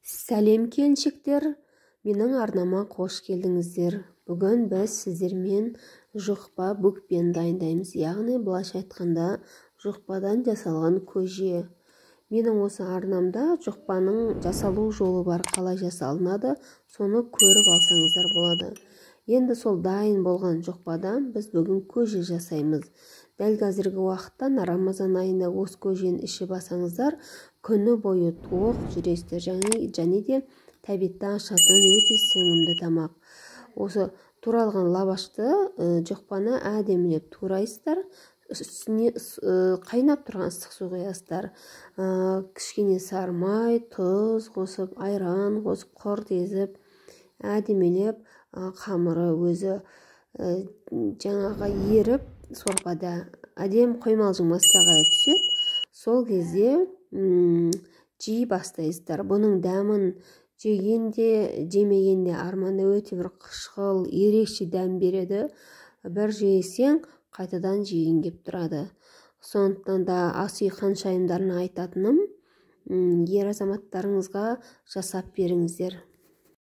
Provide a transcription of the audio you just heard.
Сәлем келіншектер, менің арнама қош келдіңіздер. Бүгін біз сіздермен жұқпа бөкпен дайындаймыз. Яғни былайша айтқанда жұқпадан жасалған көже. Менің осы арнамда жұқпаның жасалу жолы бар, қалай жасалынады, соны көріп алсаңыздар болады. Енді сол дайын болған жұқпадан біз бүгін көже жасаймыз. Дәл қазіргі уақытта Рамазан айында осы көжені ішіп алсаңыздар, күні бойы тоқ жүресіздер, және де тәбетті ашатын өте сіңімді тамақ. Осы туралған лавашты жұқпаны әдемілеп турайсыздар, үстіне қайнап тұрған ыстық су құясыздар. Кішкене сармай, тұз қосып, айран қосып, құрт езіп, әдемелеп қамыры өзі жаңағы еріп, сорпада әдем қоймалжың массаға түседі. Сол кезде жей бастайсыздар. Бұның дәмін жегенде, жемегенде арманда өте бір қышқыл, ерекше дәм береді. Бір жесең, қайтадан жеген кеп тұрады. Сондықтан да ас үй ханшайымдарына айтатыным, ер азаматтарыңызға жасап беріңіздер.